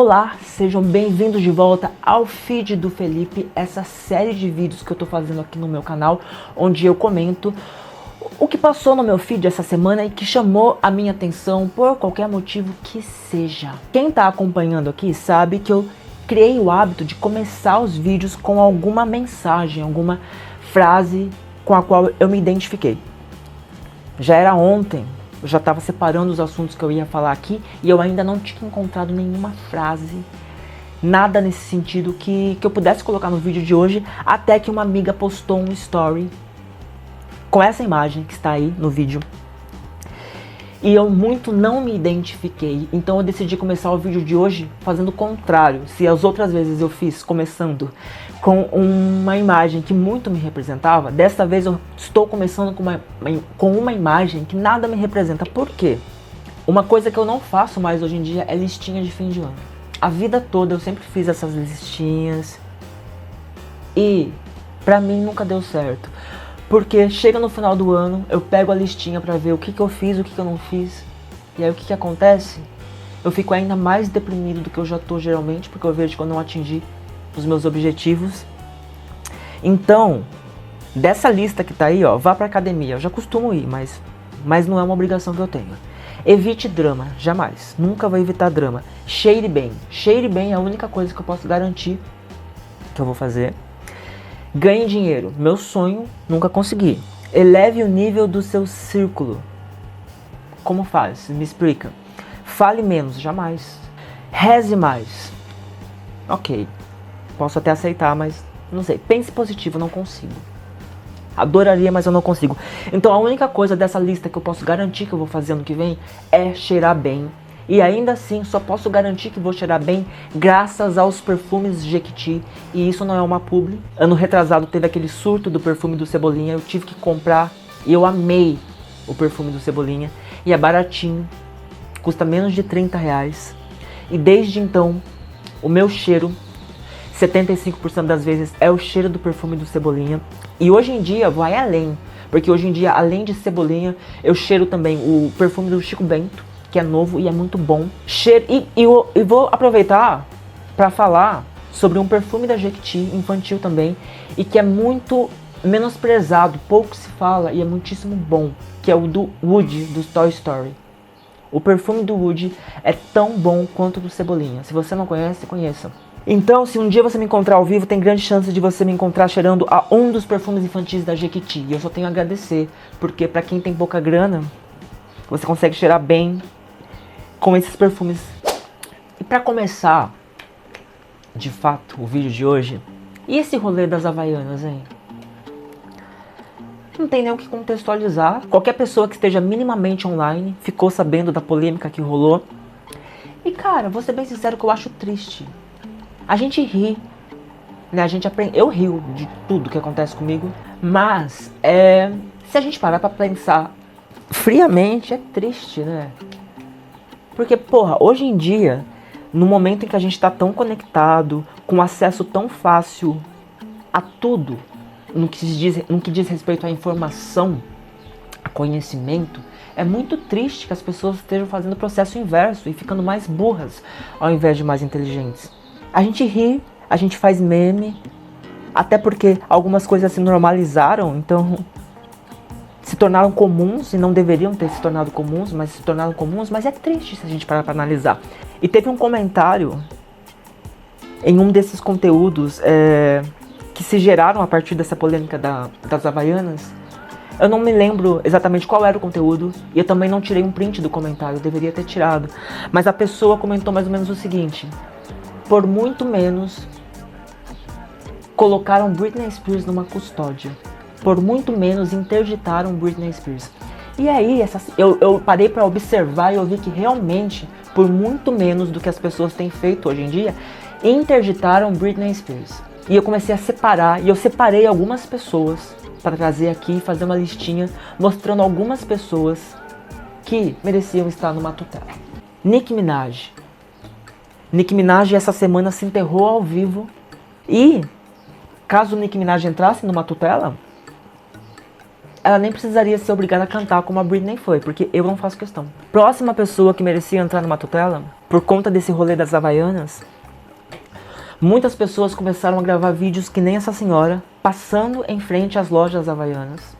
Olá, sejam bem-vindos de volta ao feed do Felipe, essa série de vídeos que eu tô fazendo aqui no meu canal, onde eu comento o que passou no meu feed essa semana e que chamou a minha atenção por qualquer motivo que seja. Quem tá acompanhando aqui sabe que eu criei o hábito de começar os vídeos com alguma mensagem, alguma frase com a qual eu me identifiquei. Já era ontem. Eu já estava separando os assuntos que eu ia falar aqui e eu ainda não tinha encontrado nenhuma frase, nada nesse sentido que eu pudesse colocar no vídeo de hoje, até que uma amiga postou um story com essa imagem que está aí no vídeo. E eu muito não me identifiquei, então eu decidi começar o vídeo de hoje fazendo o contrário. Se as outras vezes eu fiz começando com uma imagem que muito me representava, desta vez eu estou começando com uma imagem que nada me representa. Por quê? Uma coisa que eu não faço mais hoje em dia é listinha de fim de ano. A vida toda eu sempre fiz essas listinhas e pra mim nunca deu certo. Porque chega no final do ano, eu pego a listinha pra ver o que eu fiz, o que eu não fiz. E aí o que acontece? Eu fico ainda mais deprimido do que eu já tô geralmente, porque eu vejo que eu não atingi os meus objetivos. Então, dessa lista que tá aí, ó, vá pra academia. Eu já costumo ir, mas não é uma obrigação que eu tenho. Evite drama, jamais. Nunca vou evitar drama. Cheire bem. Cheire bem é a única coisa que eu posso garantir que eu vou fazer. Ganhe dinheiro. Meu sonho, nunca consegui. Eleve o nível do seu círculo. Como faz? Me explica. Fale menos, jamais. Reze mais. Ok. Posso até aceitar, mas não sei. Pense positivo, não consigo. Adoraria, mas eu não consigo. Então a única coisa dessa lista que eu posso garantir que eu vou fazer ano que vem é cheirar bem. E ainda assim, só posso garantir que vou cheirar bem graças aos perfumes Jequiti. E isso não é uma publi. Ano retrasado teve aquele surto do perfume do Cebolinha. Eu tive que comprar e eu amei o perfume do Cebolinha. E é baratinho, custa menos de R$30. E desde então, o meu cheiro, 75% das vezes, é o cheiro do perfume do Cebolinha. E hoje em dia vai além. Porque hoje em dia, além de Cebolinha, eu cheiro também o perfume do Chico Bento, que é novo e é muito bom. E vou aproveitar para falar sobre um perfume da Jequiti, infantil também, e que é muito menosprezado, pouco se fala e é muitíssimo bom, que é o do Woody, do Toy Story. O perfume do Woody é tão bom quanto o do Cebolinha. Se você não conhece, conheça. Então, se um dia você me encontrar ao vivo, tem grande chance de você me encontrar cheirando a um dos perfumes infantis da Jequiti. E eu só tenho a agradecer, porque para quem tem pouca grana, você consegue cheirar bem com esses perfumes. E pra começar, de fato, o vídeo de hoje, e esse rolê das Havaianas, hein? Não tem nem o que contextualizar. Qualquer pessoa que esteja minimamente online ficou sabendo da polêmica que rolou. E cara, vou ser bem sincero que eu acho triste. A gente ri, né? A gente aprende. Eu rio de tudo que acontece comigo. Mas, se a gente parar pra pensar friamente, é triste, né? Porque, porra, hoje em dia, no momento em que a gente tá tão conectado, com acesso tão fácil a tudo, no que diz respeito à informação, a conhecimento, é muito triste que as pessoas estejam fazendo o processo inverso e ficando mais burras ao invés de mais inteligentes. A gente ri, a gente faz meme, até porque algumas coisas se normalizaram, então se tornaram comuns e não deveriam ter se tornado comuns, mas se tornaram comuns, mas é triste se a gente parar para analisar. E teve um comentário em um desses conteúdos que se geraram a partir dessa polêmica das Havaianas. Eu não me lembro exatamente qual era o conteúdo e eu também não tirei um print do comentário, eu deveria ter tirado. Mas a pessoa comentou mais ou menos o seguinte: por muito menos colocaram Britney Spears numa custódia. Por muito menos interditaram Britney Spears. E aí, eu parei para observar e eu vi que realmente, por muito menos do que as pessoas têm feito hoje em dia, interditaram Britney Spears. E eu comecei a separar, e eu separei algumas pessoas para trazer aqui e fazer uma listinha mostrando algumas pessoas que mereciam estar numa tutela. Nicki Minaj. Nicki Minaj essa semana se enterrou ao vivo e, caso Nicki Minaj entrasse numa tutela, ela nem precisaria ser obrigada a cantar como a Britney foi, porque eu não faço questão. Próxima pessoa que merecia entrar numa tutela, por conta desse rolê das Havaianas, muitas pessoas começaram a gravar vídeos que nem essa senhora, passando em frente às lojas Havaianas,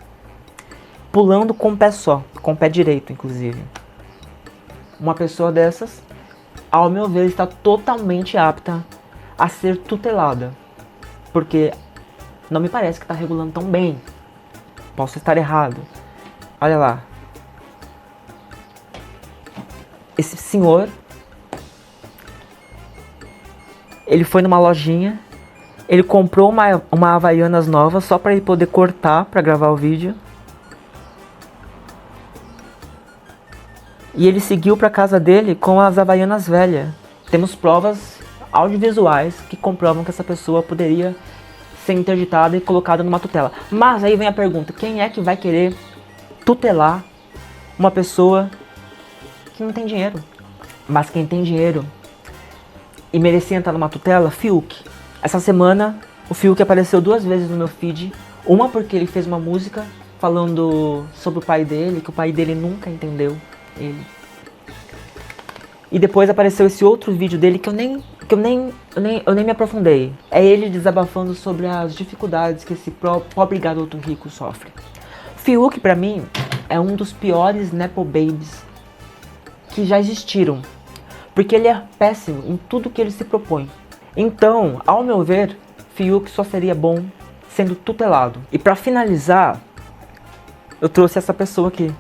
pulando com o pé só, com o pé direito, inclusive. Uma pessoa dessas, ao meu ver, está totalmente apta a ser tutelada, porque não me parece que está regulando tão bem. Posso estar errado. Olha lá. Esse senhor, ele foi numa lojinha, ele comprou uma Havaianas nova só para ele poder cortar para gravar o vídeo. E ele seguiu para casa dele com as Havaianas velhas. Temos provas audiovisuais que comprovam que essa pessoa poderia ser interditada e colocada numa tutela. Mas aí vem a pergunta, quem é que vai querer tutelar uma pessoa que não tem dinheiro? Mas quem tem dinheiro e merecia entrar numa tutela, Fiuk. Essa semana o Fiuk apareceu 2 vezes no meu feed. Uma porque ele fez uma música falando sobre o pai dele, que o pai dele nunca entendeu ele. E depois apareceu esse outro vídeo dele que eu nem me aprofundei. É ele desabafando sobre as dificuldades que esse pobre garoto rico sofre. Fiuk, pra mim, é um dos piores nepo babies que já existiram. Porque ele é péssimo em tudo que ele se propõe. Então, ao meu ver, Fiuk só seria bom sendo tutelado. E pra finalizar, eu trouxe essa pessoa aqui.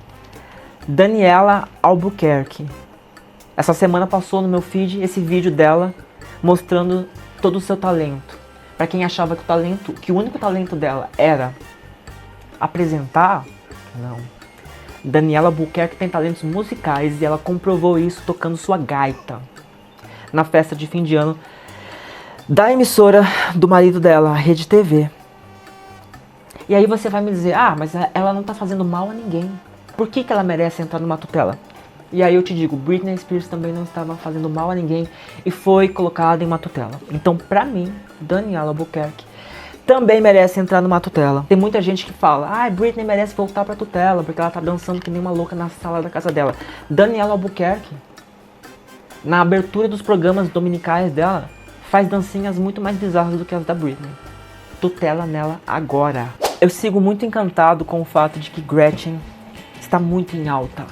Daniela Albuquerque. Essa semana passou no meu feed esse vídeo dela mostrando todo o seu talento. Pra quem achava que o único talento dela era apresentar, não. Daniela Albuquerque tem talentos musicais e ela comprovou isso tocando sua gaita na festa de fim de ano da emissora do marido dela, a Rede TV. E aí você vai me dizer, mas ela não tá fazendo mal a ninguém. Por que ela merece entrar numa tutela? E aí eu te digo, Britney Spears também não estava fazendo mal a ninguém e foi colocada em uma tutela. Então, pra mim, Daniela Albuquerque também merece entrar numa tutela. Tem muita gente que fala, Britney merece voltar pra tutela porque ela tá dançando que nem uma louca na sala da casa dela. Daniela Albuquerque, na abertura dos programas dominicais dela, faz dancinhas muito mais bizarras do que as da Britney. Tutela nela agora. Eu sigo muito encantado com o fato de que Gretchen está muito em alta.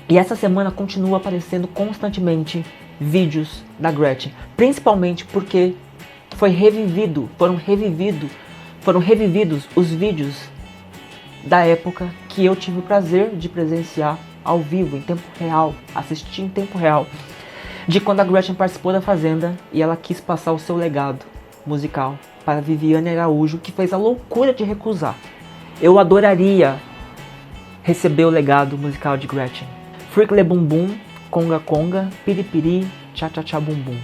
E essa semana continua aparecendo constantemente vídeos da Gretchen. Principalmente porque foram revividos os vídeos da época que eu tive o prazer de presenciar ao vivo, em tempo real, assistir em tempo real, de quando a Gretchen participou da Fazenda e ela quis passar o seu legado musical para Viviane Araújo, que fez a loucura de recusar. Eu adoraria receber o legado musical de Gretchen. Freak Le Bum Bum, Conga Conga, Piripiri, Tcha Tcha Tcha Bum Bum.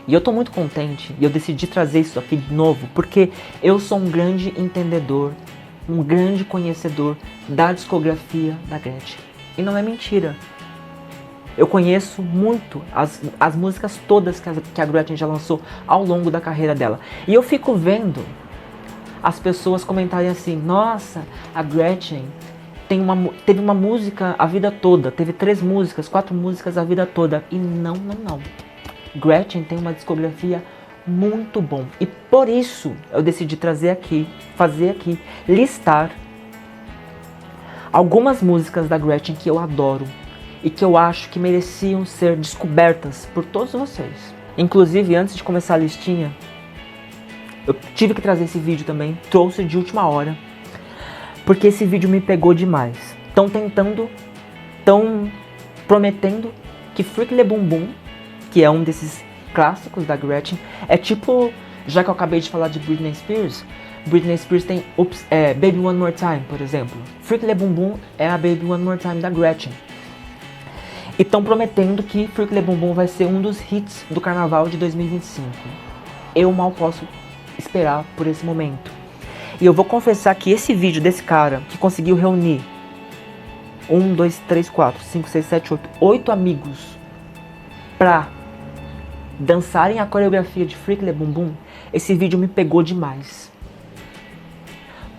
E eu tô muito contente e eu decidi trazer isso aqui de novo porque eu sou um grande entendedor, um grande conhecedor da discografia da Gretchen. E não é mentira. Eu conheço muito as músicas todas que a Gretchen já lançou ao longo da carreira dela. E eu fico vendo as pessoas comentarem assim, nossa, a Gretchen teve uma música a vida toda, teve 3 músicas, 4 músicas a vida toda. E não. Gretchen tem uma discografia muito bom. E por isso eu decidi fazer aqui, listar algumas músicas da Gretchen que eu adoro e que eu acho que mereciam ser descobertas por todos vocês. Inclusive, antes de começar a listinha, eu tive que trazer esse vídeo também, trouxe de última hora, porque esse vídeo me pegou demais. Estão prometendo que Freak Le Bum Bum, que é um desses clássicos da Gretchen, é tipo, já que eu acabei de falar de Britney Spears tem Baby One More Time, por exemplo. Freak Le Bum Bum é a Baby One More Time da Gretchen. E estão prometendo que Freak Le Bum Bum vai ser um dos hits do carnaval de 2025. Eu mal posso esperar por esse momento. E eu vou confessar que esse vídeo desse cara que conseguiu reunir 1, 2, 3, 4, 5, 6, 7, 8 amigos pra dançarem a coreografia de Freak Le Bum Bum, esse vídeo me pegou demais.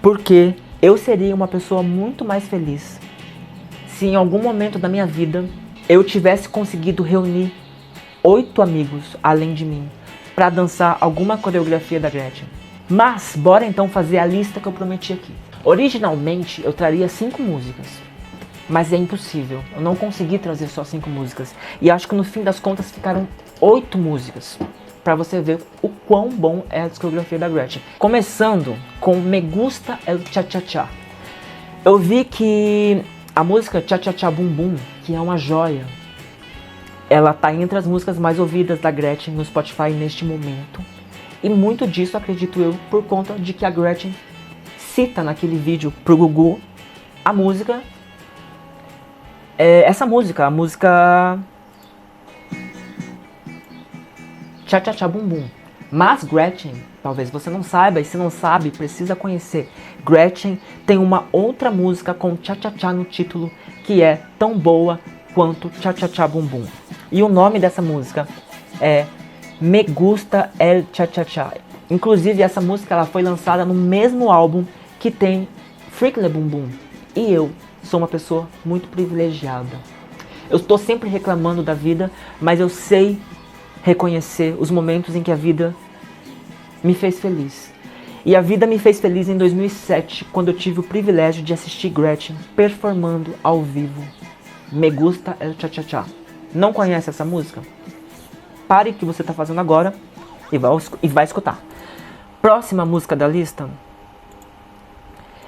Porque eu seria uma pessoa muito mais feliz se em algum momento da minha vida eu tivesse conseguido reunir 8 amigos além de mim para dançar alguma coreografia da Gretchen. Mas bora então fazer a lista que eu prometi aqui. Originalmente eu traria 5 músicas, mas é impossível, eu não consegui trazer só 5 músicas. E acho que no fim das contas ficaram 8 músicas, para você ver o quão bom é a discografia da Gretchen. Começando com Me Gusta El Cha Cha Cha. Eu vi que a música Cha Cha Cha Bum Bum, que é uma joia, ela tá entre as músicas mais ouvidas da Gretchen no Spotify neste momento. E muito disso, acredito eu, por conta de que a Gretchen cita naquele vídeo pro Gugu a música, essa música, a música Cha Cha Cha Bum Bum. Mas Gretchen, talvez você não saiba, e se não sabe, precisa conhecer. Gretchen tem uma outra música com Cha Cha Cha no título, que é tão boa quanto Cha Cha Cha Bum Bum. E o nome dessa música é Me Gusta El Cha Cha Cha. Inclusive essa música ela foi lançada no mesmo álbum que tem Freakle Bum Bum. E eu sou uma pessoa muito privilegiada. Eu estou sempre reclamando da vida, mas eu sei reconhecer os momentos em que a vida me fez feliz. E a vida me fez feliz em 2007, quando eu tive o privilégio de assistir Gretchen performando ao vivo Me Gusta El Cha Cha Cha. Não conhece essa música? Pare o que você está fazendo agora e vai escutar. Próxima música da lista,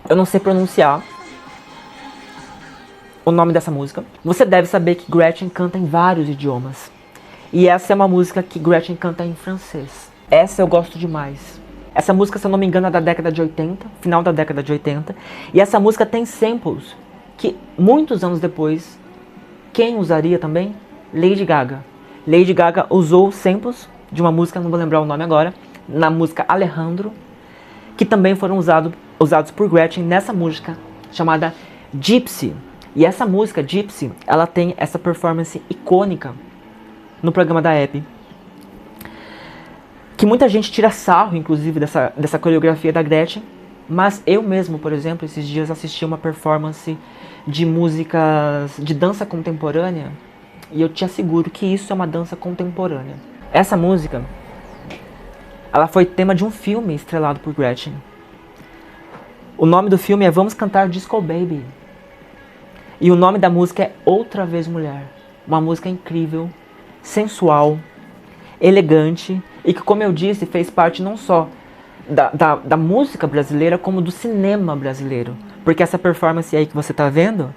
eu não sei pronunciar o nome dessa música. Você deve saber que Gretchen canta em vários idiomas. E essa é uma música que Gretchen canta em francês. Essa eu gosto demais. Essa música, se eu não me engano, é da década de 80, final da década de 80. E essa música tem samples que, muitos anos depois, quem usaria também? Lady Gaga. Lady Gaga usou samples de uma música, não vou lembrar o nome agora, na música Alejandro, que também foram usados por Gretchen nessa música chamada Gypsy. E essa música, Gypsy, ela tem essa performance icônica no programa da Hebe, que muita gente tira sarro, inclusive, dessa coreografia da Gretchen, mas eu mesmo, por exemplo, esses dias assisti uma performance de músicas de dança contemporânea, e eu te asseguro que isso é uma dança contemporânea. Essa música, ela foi tema de um filme estrelado por Gretchen. O nome do filme é Vamos Cantar Disco Baby. E o nome da música é Outra Vez Mulher. Uma música incrível, sensual, elegante e que, como eu disse, fez parte não só da música brasileira, como do cinema brasileiro. Porque essa performance aí que você tá vendo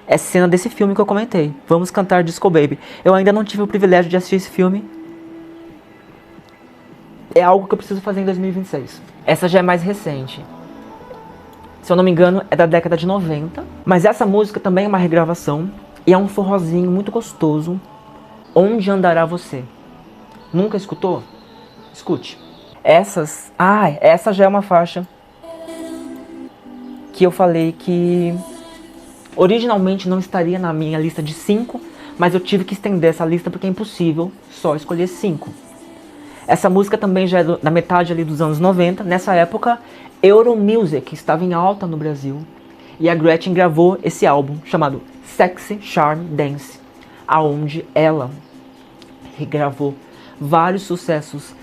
é cena desse filme que eu comentei, Vamos Cantar Disco Baby. Eu ainda não tive o privilégio de assistir esse filme. É algo que eu preciso fazer em 2026. Essa já é mais recente. Se eu não me engano, é da década de 90. Mas essa música também é uma regravação. E é um forrozinho muito gostoso. Onde Andará Você? Nunca escutou? Escute. Essa já é uma faixa que eu falei que originalmente não estaria na minha lista de 5, mas eu tive que estender essa lista porque é impossível só escolher 5. Essa música também já é da metade ali dos anos 90. Nessa época, Euromusic estava em alta no Brasil. E a Gretchen gravou esse álbum chamado Sexy Charm Dance, aonde ela regravou vários sucessos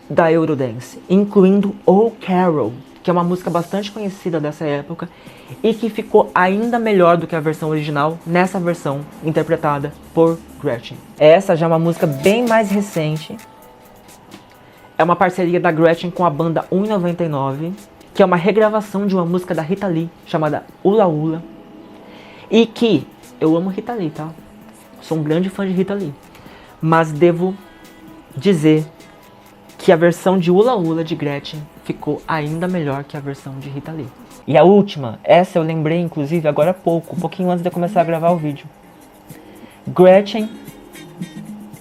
da Eurodance, incluindo Oh Carol, que é uma música bastante conhecida dessa época e que ficou ainda melhor do que a versão original nessa versão interpretada por Gretchen. Essa já é uma música bem mais recente. É uma parceria da Gretchen com a banda 1,99, que é uma regravação de uma música da Rita Lee chamada Ula Ula. E que eu amo Rita Lee, tá? Sou um grande fã de Rita Lee. Mas devo dizer que a versão de Ula Ula de Gretchen ficou ainda melhor que a versão de Rita Lee. E a última, essa eu lembrei inclusive agora há pouco, um pouquinho antes de eu começar a gravar o vídeo. Gretchen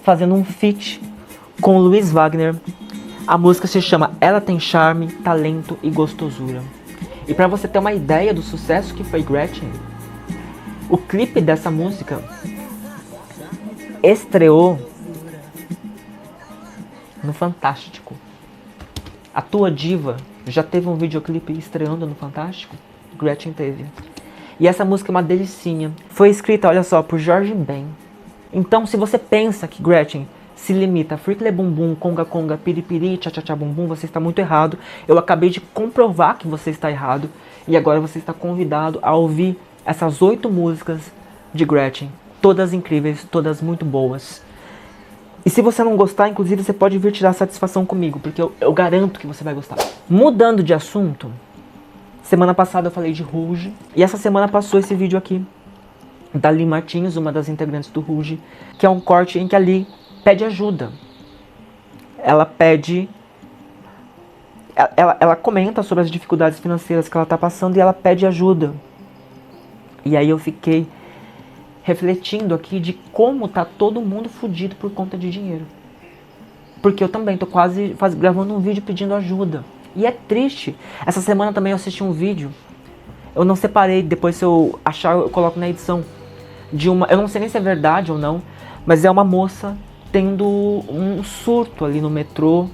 fazendo um feat com Luiz Wagner. A música se chama Ela Tem Charme, Talento e Gostosura. E pra você ter uma ideia do sucesso que foi Gretchen, o clipe dessa música estreou no Fantástico. A Tua Diva já teve um videoclipe estreando no Fantástico? Gretchen teve. E essa música é uma delicinha. Foi escrita, olha só, por Jorge Ben. Então, se você pensa que Gretchen se limita a Frickley Bumbum, Conga Conga, Piripiri, Tcha Tcha Tcha Bumbum, você está muito errado. Eu acabei de comprovar que você está errado. E agora você está convidado a ouvir essas 8 músicas de Gretchen. Todas incríveis, todas muito boas. E se você não gostar, inclusive, você pode vir tirar satisfação comigo, porque eu garanto que você vai gostar. Mudando de assunto, semana passada eu falei de Rouge, e essa semana passou esse vídeo aqui, da Lee Martins, uma das integrantes do Rouge, que é um corte em que a Lee pede ajuda. Ela pede... Ela comenta sobre as dificuldades financeiras que ela está passando e ela pede ajuda. E aí eu fiquei refletindo aqui de como tá todo mundo fudido por conta de dinheiro. Porque eu também tô quase gravando um vídeo pedindo ajuda. E é triste. Essa semana também eu assisti um vídeo. Eu não separei, depois se eu achar eu coloco na edição. De uma, eu não sei nem se é verdade ou não, mas é uma moça tendo um surto ali no metrô.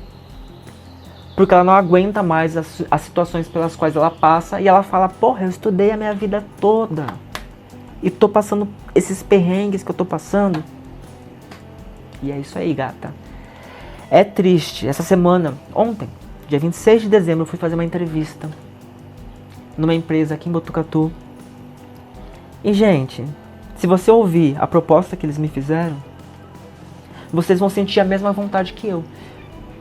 Porque ela não aguenta mais as situações pelas quais ela passa. E ela fala, porra, eu estudei a minha vida toda. E tô passando esses perrengues que eu tô passando. E é isso aí, gata. É triste. Essa semana, ontem, dia 26 de dezembro, eu fui fazer uma entrevista numa empresa aqui em Botucatu. E, gente, se você ouvir a proposta que eles me fizeram, vocês vão sentir a mesma vontade que eu.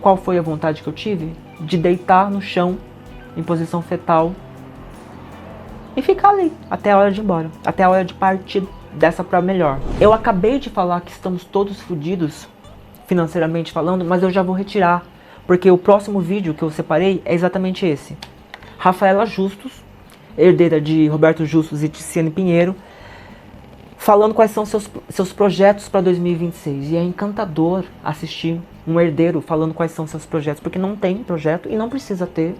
Qual foi a vontade que eu tive? De deitar no chão, em posição fetal, e ficar ali, até a hora de ir embora. Até a hora de partir dessa pra melhor. Eu acabei de falar que estamos todos fodidos, financeiramente falando, mas eu já vou retirar. Porque o próximo vídeo que eu separei é exatamente esse. Rafaela Justus, herdeira de Roberto Justus e Tiziane Pinheiro, falando quais são seus projetos para 2026. E é encantador assistir um herdeiro falando quais são seus projetos, porque não tem projeto e não precisa ter.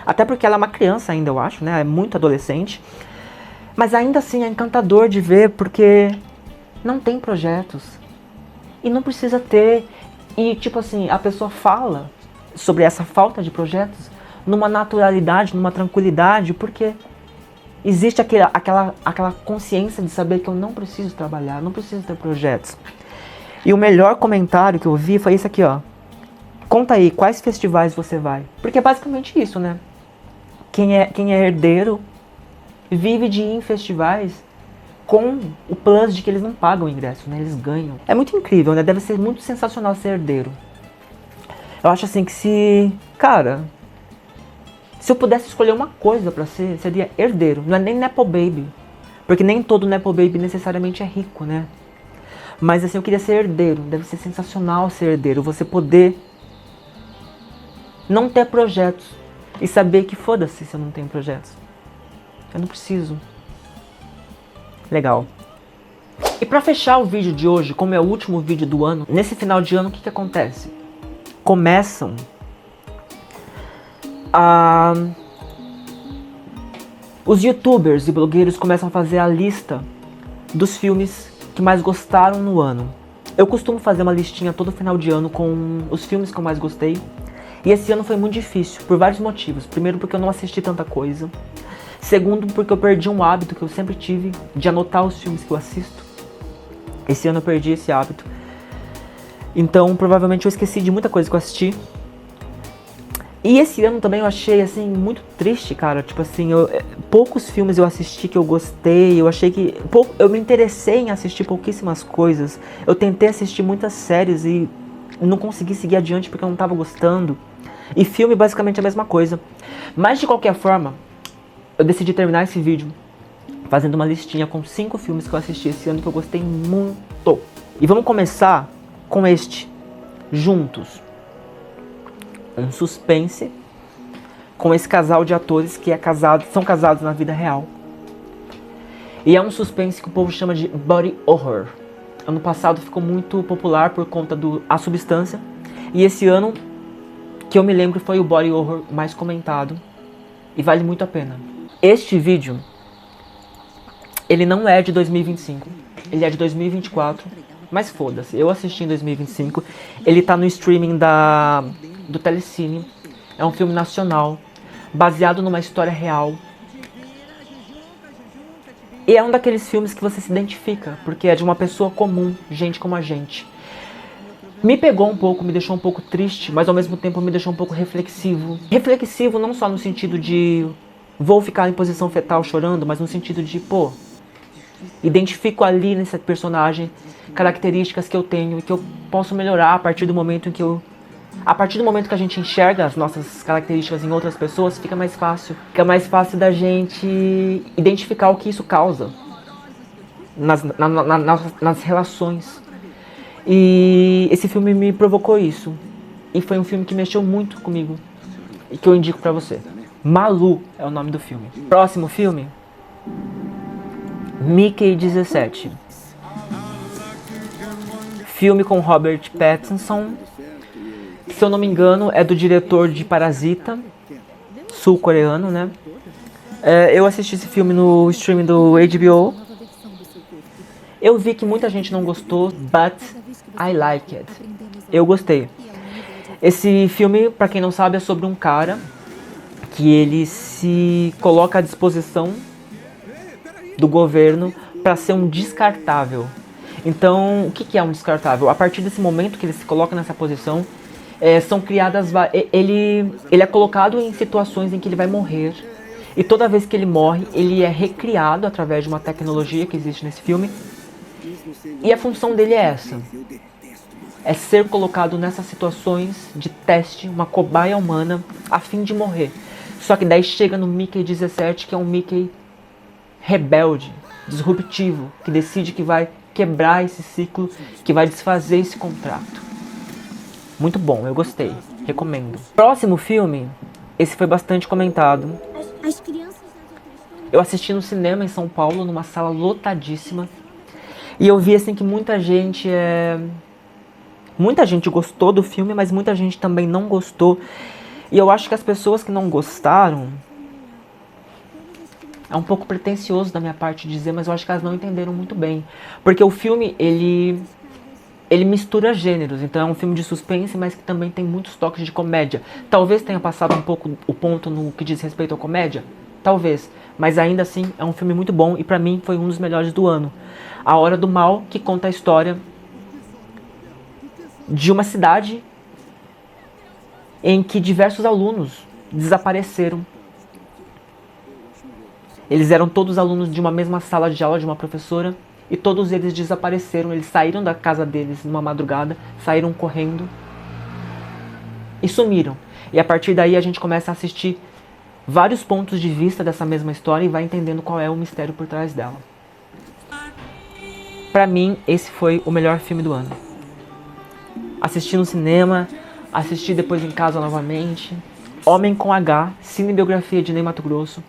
Até porque ela é uma criança ainda, eu acho, né? É muito adolescente. Mas ainda assim é encantador de ver, porque não tem projetos. E não precisa ter. E tipo assim, a pessoa fala sobre essa falta de projetos numa naturalidade, numa tranquilidade, porque existe aquela consciência de saber que eu não preciso trabalhar, não preciso ter projetos. E o melhor comentário que eu vi foi esse aqui, ó. Conta aí, quais festivais você vai? Porque é basicamente isso, né? Quem é herdeiro vive de ir em festivais com o plus de que eles não pagam o ingresso, né? Eles ganham. É muito incrível, né? Deve ser muito sensacional ser herdeiro. Eu acho assim que se... Cara, se eu pudesse escolher uma coisa pra ser, seria herdeiro. Não é nem Nepo Baby. Porque nem todo Nepo Baby necessariamente é rico, né? Mas assim, eu queria ser herdeiro. Deve ser sensacional ser herdeiro. Você poder não ter projetos. E saber que foda-se se eu não tenho projetos. Eu não preciso. Legal. E pra fechar o vídeo de hoje, como é o último vídeo do ano, nesse final de ano o que acontece? Começam a... Os youtubers e blogueiros começam a fazer a lista dos filmes que mais gostaram no ano. Eu costumo fazer uma listinha todo final de ano com os filmes que eu mais gostei. E esse ano foi muito difícil, por vários motivos. Primeiro, porque eu não assisti tanta coisa. Segundo, porque eu perdi um hábito que eu sempre tive de anotar os filmes que eu assisto. Esse ano eu perdi esse hábito. Então, provavelmente eu esqueci de muita coisa que eu assisti. E esse ano também eu achei, assim, muito triste, cara. Tipo assim, poucos filmes eu assisti que eu gostei. Eu achei que... eu me interessei em assistir pouquíssimas coisas. Eu tentei assistir muitas séries e não consegui seguir adiante porque eu não tava gostando. E filme basicamente a mesma coisa. Mas de qualquer forma, eu decidi terminar esse vídeo fazendo uma listinha com 5 filmes que eu assisti esse ano que eu gostei muito. E vamos começar com este, Juntos. Um suspense com esse casal de atores que são casados na vida real. E é um suspense que o povo chama de body horror. Ano passado ficou muito popular por conta do A Substância. E esse ano, que eu me lembro, foi o body horror mais comentado. E vale muito a pena. Este vídeo, ele não é de 2025. Ele é de 2024. Mas foda-se, eu assisti em 2025. Ele tá no streaming do Telecine. É um filme nacional, baseado numa história real. E é um daqueles filmes que você se identifica, porque é de uma pessoa comum, gente como a gente. Me pegou um pouco, me deixou um pouco triste, mas ao mesmo tempo me deixou um pouco reflexivo. Reflexivo não só no sentido de vou ficar em posição fetal chorando, mas no sentido de, pô, identifico ali nesse personagem características que eu tenho e que eu posso melhorar a partir do momento em que a gente enxerga as nossas características em outras pessoas, fica mais fácil. Fica mais fácil da gente identificar o que isso causa nas relações. E esse filme me provocou isso. E foi um filme que mexeu muito comigo e que eu indico pra você. Malu é o nome do filme. Próximo filme, Mickey 17. Filme com Robert Pattinson. Se eu não me engano, é do diretor de Parasita, sul-coreano, né? Eu assisti esse filme no streaming do HBO. Eu vi que muita gente não gostou, but I like it. Eu gostei. Esse filme, pra quem não sabe, é sobre um cara que ele se coloca à disposição do governo para ser um descartável. Então, o que é um descartável? A partir desse momento que ele se coloca nessa posição, são criadas... Ele é colocado em situações em que ele vai morrer. E toda vez que ele morre, ele é recriado através de uma tecnologia que existe nesse filme. E a função dele é essa. É ser colocado nessas situações de teste, uma cobaia humana, a fim de morrer. Só que daí chega no Mickey 17, que é um Mickey rebelde, disruptivo, que decide que vai quebrar esse ciclo, que vai desfazer esse contrato. Muito bom, eu gostei, recomendo. Próximo filme, esse foi bastante comentado. Eu assisti no cinema em São Paulo, numa sala lotadíssima. E eu vi assim que muita gente gostou do filme, mas muita gente também não gostou. E eu acho que as pessoas que não gostaram... É um pouco pretensioso da minha parte dizer, mas eu acho que elas não entenderam muito bem. Porque o filme, ele mistura gêneros. Então é um filme de suspense, mas que também tem muitos toques de comédia. Talvez tenha passado um pouco o ponto no que diz respeito à comédia. Talvez. Mas ainda assim, é um filme muito bom e pra mim foi um dos melhores do ano. A Hora do Mal, que conta a história de uma cidade em que diversos alunos desapareceram. Eles eram todos alunos de uma mesma sala de aula de uma professora e todos eles desapareceram. Eles saíram da casa deles numa madrugada, saíram correndo e sumiram. E a partir daí a gente começa a assistir vários pontos de vista dessa mesma história e vai entendendo qual é o mistério por trás dela. Pra mim, esse foi o melhor filme do ano. Assisti no cinema, assisti depois em casa novamente. Homem com H, cinebiografia de Ney Matogrosso.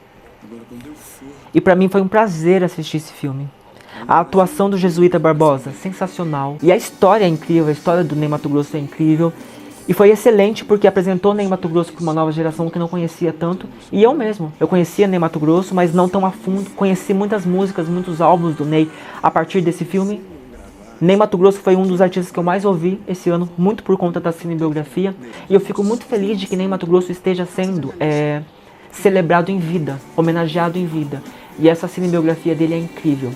E pra mim foi um prazer assistir esse filme. A atuação do Jesuíta Barbosa, sensacional. E a história é incrível, a história do Ney Matogrosso é incrível. E foi excelente porque apresentou Ney Matogrosso para uma nova geração que não conhecia tanto. E eu mesmo, eu conhecia Ney Matogrosso, mas não tão a fundo. Conheci muitas músicas, muitos álbuns do Ney a partir desse filme. Ney Matogrosso foi um dos artistas que eu mais ouvi esse ano, muito por conta da cinebiografia. E eu fico muito feliz de que Ney Matogrosso esteja sendo celebrado em vida, homenageado em vida. E essa cinebiografia dele é incrível.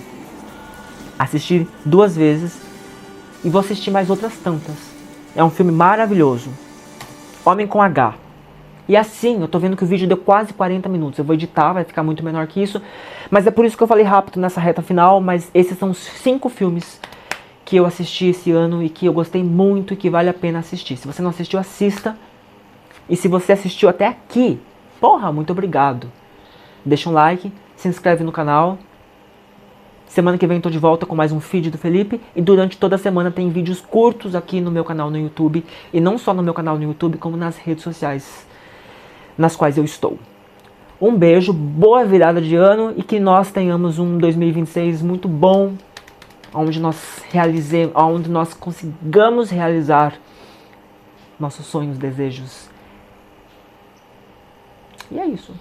Assisti 2 vezes e vou assistir mais outras tantas. É um filme maravilhoso. Homem com H. E assim, eu tô vendo que o vídeo deu quase 40 minutos. Eu vou editar, vai ficar muito menor que isso. Mas é por isso que eu falei rápido nessa reta final. Mas esses são os 5 filmes que eu assisti esse ano e que eu gostei muito e que vale a pena assistir. Se você não assistiu, assista. E se você assistiu até aqui, porra, muito obrigado. Deixa um like, se inscreve no canal. Semana que vem tô de volta com mais um feed do Felipe. E durante toda a semana tem vídeos curtos aqui no meu canal no YouTube. E não só no meu canal no YouTube, como nas redes sociais nas quais eu estou. Um beijo, boa virada de ano e que nós tenhamos um 2026 muito bom. Onde nós consigamos realizar nossos sonhos, desejos. E é isso.